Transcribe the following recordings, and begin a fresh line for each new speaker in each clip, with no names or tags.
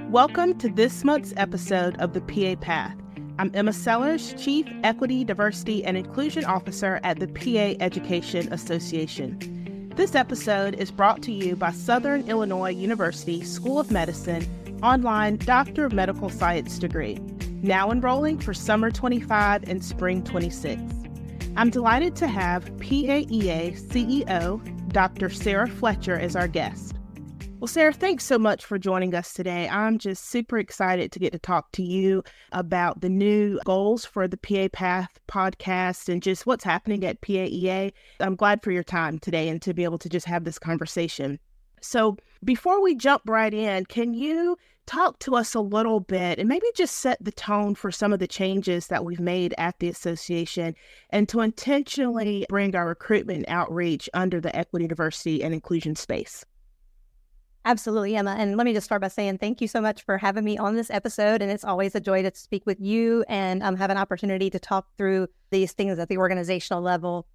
Welcome to this month's episode of the PA Path. I'm Emma Sellers, Chief Equity, Diversity, and Inclusion Officer at the PA Education Association. This episode is brought to you by Southern Illinois University School of Medicine online Doctor of Medical Science degree, now enrolling for summer 25 and spring 26. I'm delighted to have PAEA CEO, Dr. Sara Fletcher, as our guest. Well, Sara, thanks so much for joining us today. I'm just super excited to get to talk to you about the new goals for the PA Path podcast and just what's happening at PAEA. I'm glad for your time today and to be able to just have this conversation. So before we jump right in, can you talk to us a little bit and maybe just set the tone for some of the changes that we've made at the association and to intentionally bring our recruitment outreach under the equity, diversity, and inclusion space?
Absolutely, Emma. And let me just start by saying thank you so much for having me on this episode. And it's always a joy to speak with you and have an opportunity to talk through these things at the organizational level.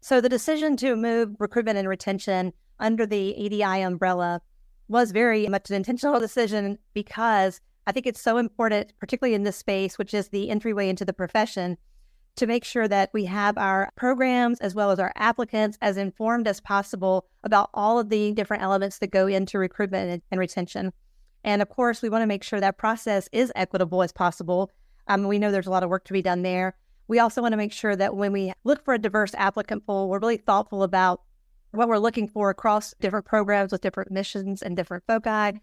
So the decision to move recruitment and retention under the EDI umbrella was very much an intentional decision because I think it's so important, particularly in this space, which is the entryway into the profession, to make sure that we have our programs as well as our applicants as informed as possible about all of the different elements that go into recruitment and retention. And of course, we want to make sure that process is equitable as possible. We know there's a lot of work to be done there. We also want to make sure that when we look for a diverse applicant pool, we're really thoughtful about what we're looking for across different programs with different missions and different foci.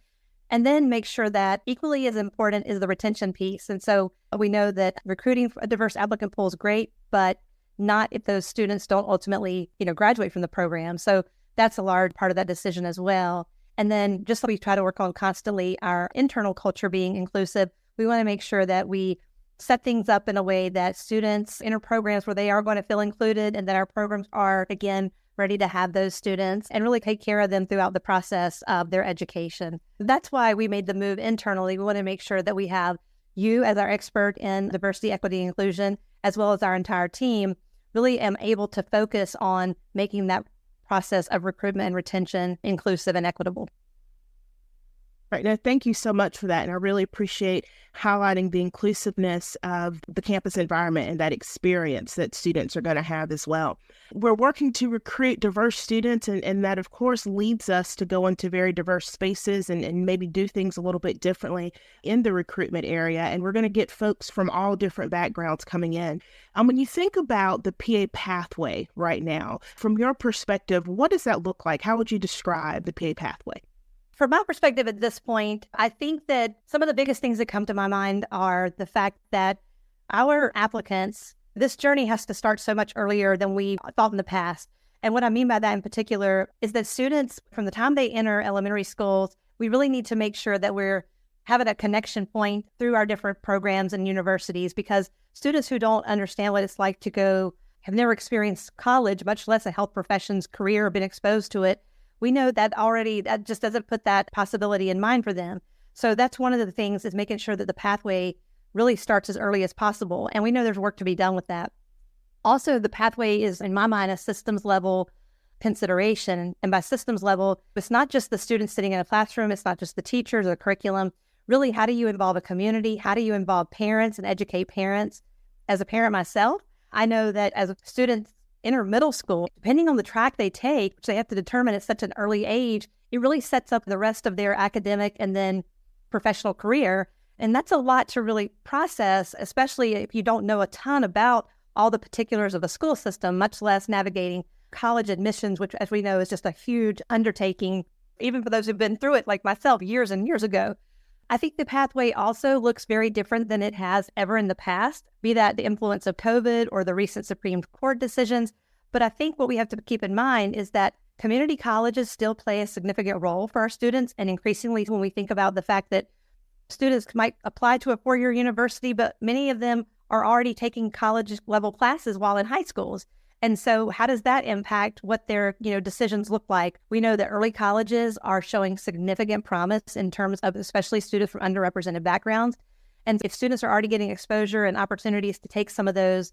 And then make sure that equally as important is the retention piece. And so we know that recruiting a diverse applicant pool is great, but not if those students don't ultimately, graduate from the program. So that's a large part of that decision as well. And then just like we try to work on constantly our internal culture being inclusive, we want to make sure that we set things up in a way that students enter programs where they are going to feel included and that our programs are, again, ready to have those students and really take care of them throughout the process of their education. That's why we made the move internally. We want to make sure that we have you as our expert in diversity, equity, and inclusion, as well as our entire team, really am able to focus on making that process of recruitment and retention inclusive and equitable.
Right. Now, thank you so much for that. And I really appreciate highlighting the inclusiveness of the campus environment and that experience that students are going to have as well. We're working to recruit diverse students, and that, of course, leads us to go into very diverse spaces and maybe do things a little bit differently in the recruitment area. And we're going to get folks from all different backgrounds coming in. When you think about the PA pathway right now, from your perspective, what does that look like? How would you describe the PA pathway?
From my perspective at this point, I think that some of the biggest things that come to my mind are the fact that our applicants, this journey has to start so much earlier than we thought in the past. And what I mean by that in particular is that students, from the time they enter elementary schools, we really need to make sure that we're having a connection point through our different programs and universities, because students who don't understand what it's like to go, have never experienced college, much less a health professions career or been exposed to it, we know that already that just doesn't put that possibility in mind for them. So that's one of the things, is making sure that the pathway really starts as early as possible. And we know there's work to be done with that. Also, the pathway is, in my mind, a systems level consideration. And by systems level, it's not just the students sitting in a classroom. It's not just the teachers or the curriculum. Really, how do you involve a community? How do you involve parents and educate parents? As a parent myself, I know that as students enter middle school, depending on the track they take, which they have to determine at such an early age, it really sets up the rest of their academic and then professional career. And that's a lot to really process, especially if you don't know a ton about all the particulars of a school system, much less navigating college admissions, which, as we know, is just a huge undertaking, even for those who've been through it, like myself, years and years ago. I think the pathway also looks very different than it has ever in the past, be that the influence of COVID or the recent Supreme Court decisions. But I think what we have to keep in mind is that community colleges still play a significant role for our students. And increasingly, when we think about the fact that students might apply to a four-year university, but many of them are already taking college-level classes while in high schools. And so how does that impact what their decisions look like? We know that early colleges are showing significant promise in terms of especially students from underrepresented backgrounds. And if students are already getting exposure and opportunities to take some of those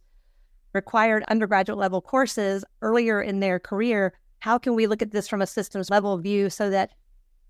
required undergraduate level courses earlier in their career, how can we look at this from a systems level view so that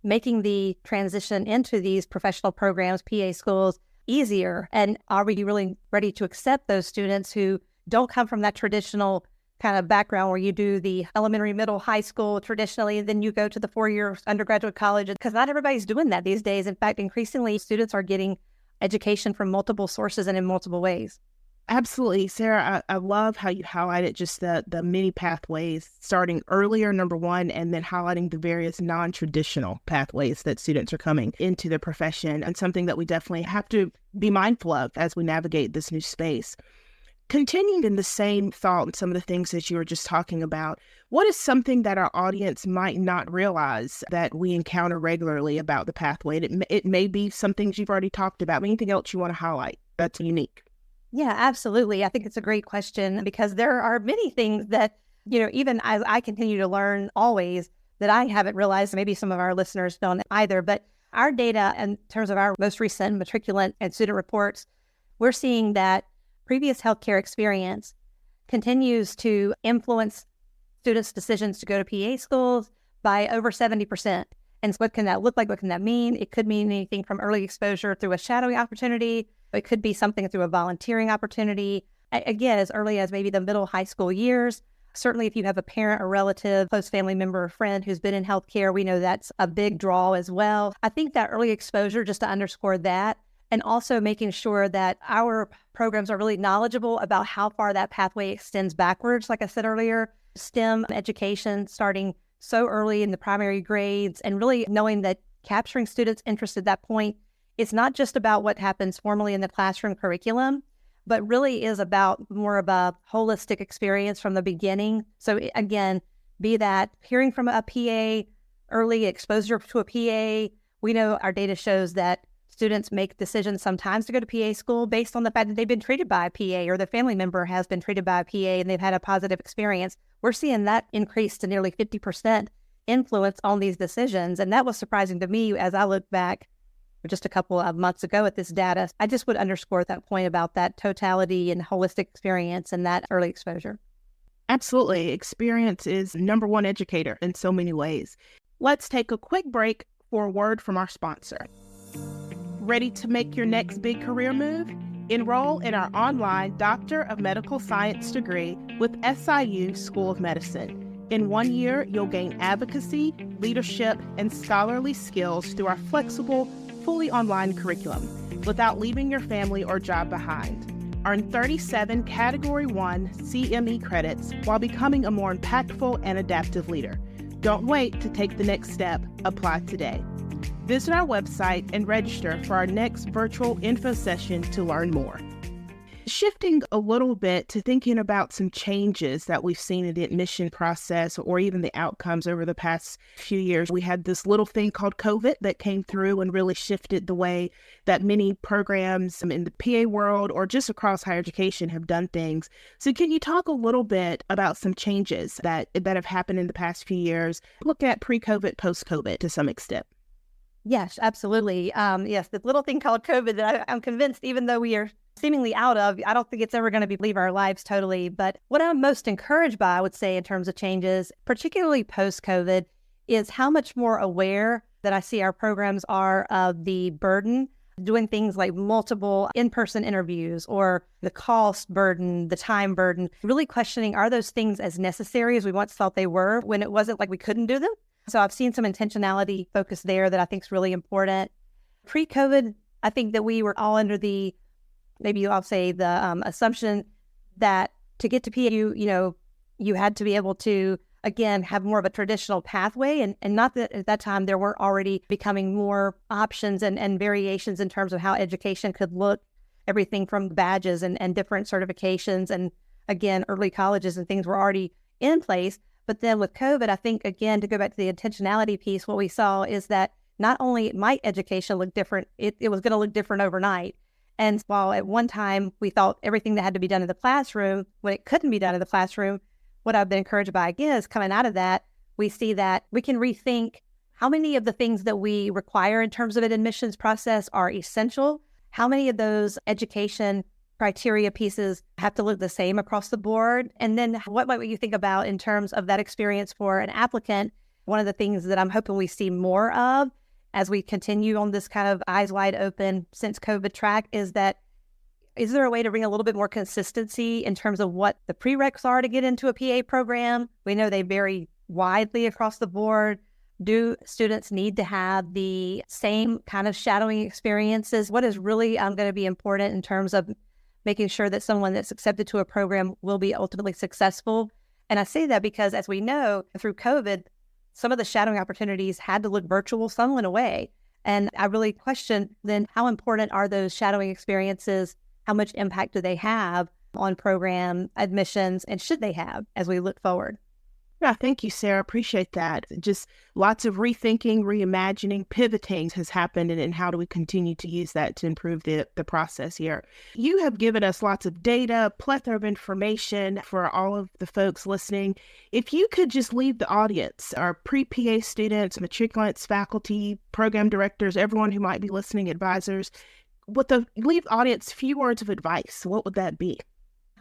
making the transition into these professional programs, PA schools, easier? And are we really ready to accept those students who don't come from that traditional kind of background where you do the elementary, middle, high school traditionally, and then you go to the 4-year undergraduate college? Because not everybody's doing that these days. In fact, increasingly, students are getting education from multiple sources and in multiple ways.
Absolutely. Sarah, I love how you highlighted just the many pathways, starting earlier, number one, and then highlighting the various non-traditional pathways that students are coming into their profession, and something that we definitely have to be mindful of as we navigate this new space. Continuing in the same thought and some of the things that you were just talking about, what is something that our audience might not realize that we encounter regularly about the pathway? It may be some things you've already talked about. Anything else you want to highlight that's unique?
Yeah, absolutely. I think it's a great question because there are many things that, even as I continue to learn always, that I haven't realized. Maybe some of our listeners don't either. But our data, in terms of our most recent matriculant and student reports, we're seeing that previous healthcare experience continues to influence students' decisions to go to PA schools by over 70%. And so what can that look like? What can that mean? It could mean anything from early exposure through a shadowing opportunity. It could be something through a volunteering opportunity. Again, as early as maybe the middle high school years. Certainly, if you have a parent or relative, close family member or friend who's been in healthcare, we know that's a big draw as well. I think that early exposure, just to underscore that, and also making sure that our programs are really knowledgeable about how far that pathway extends backwards. Like I said earlier, STEM education starting so early in the primary grades, and really knowing that capturing students' interest at that point, it's not just about what happens formally in the classroom curriculum, but really is about more of a holistic experience from the beginning. So again, be that hearing from a PA, early exposure to a PA. We know our data shows that students make decisions sometimes to go to PA school based on the fact that they've been treated by a PA or their family member has been treated by a PA and they've had a positive experience. We're seeing that increase to nearly 50% influence on these decisions. And that was surprising to me as I look back just a couple of months ago at this data. I just would underscore that point about that totality and holistic experience and that early exposure.
Absolutely. Experience is number one educator in so many ways. Let's take a quick break for a word from our sponsor. Ready to make your next big career move? Enroll in our online Doctor of Medical Science degree with SIU School of Medicine. In 1 year, you'll gain advocacy, leadership, and scholarly skills through our flexible, fully online curriculum without leaving your family or job behind. Earn 37 Category 1 CME credits while becoming a more impactful and adaptive leader. Don't wait to take the next step. Apply today. Visit our website and register for our next virtual info session to learn more. Shifting a little bit to thinking about some changes that we've seen in the admission process or even the outcomes over the past few years. We had this little thing called COVID that came through and really shifted the way that many programs in the PA world or just across higher education have done things. So can you talk a little bit about some changes that have happened in the past few years? Look at pre-COVID, post-COVID to some extent.
Yes, absolutely. Yes, the little thing called COVID that I'm convinced, even though we are seemingly out of, I don't think it's ever going to leave our lives totally. But what I'm most encouraged by, I would say, in terms of changes, particularly post-COVID, is how much more aware that I see our programs are of the burden, doing things like multiple in-person interviews or the cost burden, the time burden, really questioning, are those things as necessary as we once thought they were when it wasn't like we couldn't do them? So I've seen some intentionality focus there that I think is really important. Pre-COVID, I think that we were all under the, maybe I'll say the assumption that to get to PA, you had to be able to, again, have more of a traditional pathway. And not that at that time there weren't already becoming more options and variations in terms of how education could look, everything from badges and different certifications. And again, early colleges and things were already in place. But then with COVID, I think, again, to go back to the intentionality piece, what we saw is that not only might education look different, it was going to look different overnight. And while at one time we thought everything that had to be done in the classroom, when it couldn't be done in the classroom, what I've been encouraged by, again, is coming out of that, we see that we can rethink how many of the things that we require in terms of an admissions process are essential, how many of those education criteria pieces have to look the same across the board, and then what might you think about in terms of that experience for an applicant One of the things that I'm hoping we see more of as we continue on this kind of eyes wide open since COVID track is there a way to bring a little bit more consistency in terms of what the prereqs are to get into a PA program? We know they vary widely across the board. Do students need to have the same kind of shadowing experiences? What is really going to be important in terms of making sure that someone that's accepted to a program will be ultimately successful? And I say that because, as we know, through COVID, some of the shadowing opportunities had to look virtual, some went away. And I really question then how important are those shadowing experiences? How much impact do they have on program admissions, and should they have as we look forward?
Yeah, thank you, Sarah. Appreciate that. Just lots of rethinking, reimagining, pivoting has happened, and how do we continue to use that to improve the process here? You have given us lots of data, plethora of information for all of the folks listening. If you could just leave the audience, our pre-PA students, matriculants, faculty, program directors, everyone who might be listening, advisors, leave the audience few words of advice, what would that be?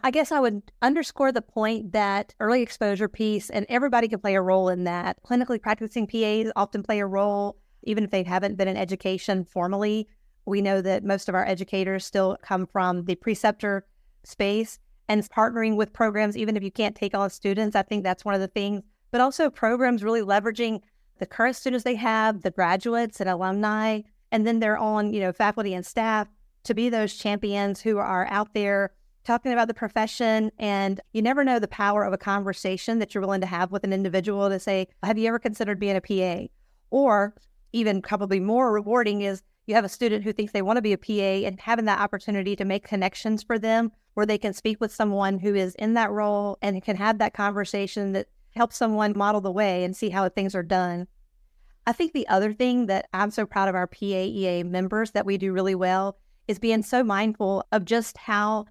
I guess I would underscore the point that early exposure piece, and everybody can play a role in that. Clinically practicing PAs often play a role, even if they haven't been in education formally. We know that most of our educators still come from the preceptor space, and partnering with programs, even if you can't take on students, I think that's one of the things. But also programs really leveraging the current students they have, the graduates and alumni, and then their own, faculty and staff to be those champions who are out there talking about the profession. And you never know the power of a conversation that you're willing to have with an individual to say, have you ever considered being a PA? Or even probably more rewarding is you have a student who thinks they want to be a PA, and having that opportunity to make connections for them where they can speak with someone who is in that role and can have that conversation that helps someone model the way and see how things are done. I think the other thing that I'm so proud of our PAEA members that we do really well is being so mindful of just how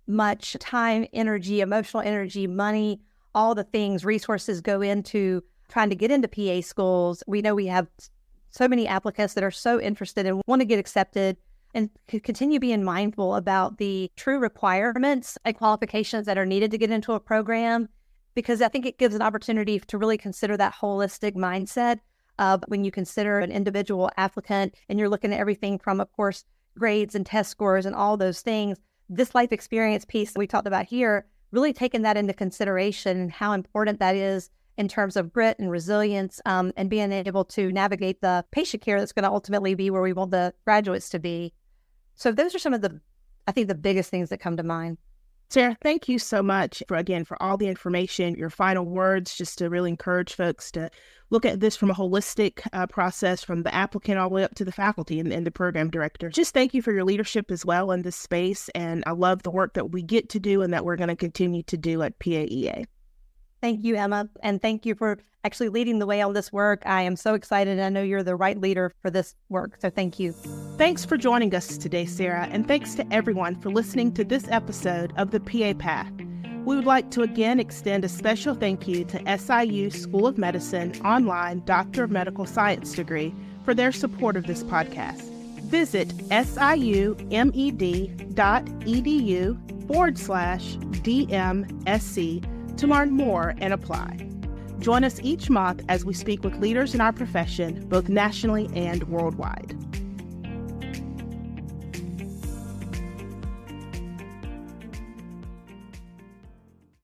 much time, energy, emotional energy, money, all the things, resources go into trying to get into PA schools. We know we have so many applicants that are so interested and want to get accepted, and continue being mindful about the true requirements and qualifications that are needed to get into a program, because I think it gives an opportunity to really consider that holistic mindset of when you consider an individual applicant and you're looking at everything from, of course, grades and test scores and all those things. This life experience piece that we talked about here, really taking that into consideration and how important that is in terms of grit and resilience, and being able to navigate the patient care that's going to ultimately be where we want the graduates to be. So those are some of the biggest things that come to mind.
Sarah, thank you so much for all the information, your final words, just to really encourage folks to look at this from a holistic process, from the applicant all the way up to the faculty and the program director. Just thank you for your leadership as well in this space. And I love the work that we get to do and that we're going to continue to do at PAEA.
Thank you, Emma. And thank you for actually leading the way on this work. I am so excited. I know you're the right leader for this work. So thank you.
Thanks for joining us today, Sarah. And thanks to everyone for listening to this episode of the PA Path. We would like to again extend a special thank you to SIU School of Medicine Online Doctor of Medical Science degree for their support of this podcast. Visit siumed.edu/DMSC to learn more and apply. Join us each month as we speak with leaders in our profession, both nationally and worldwide.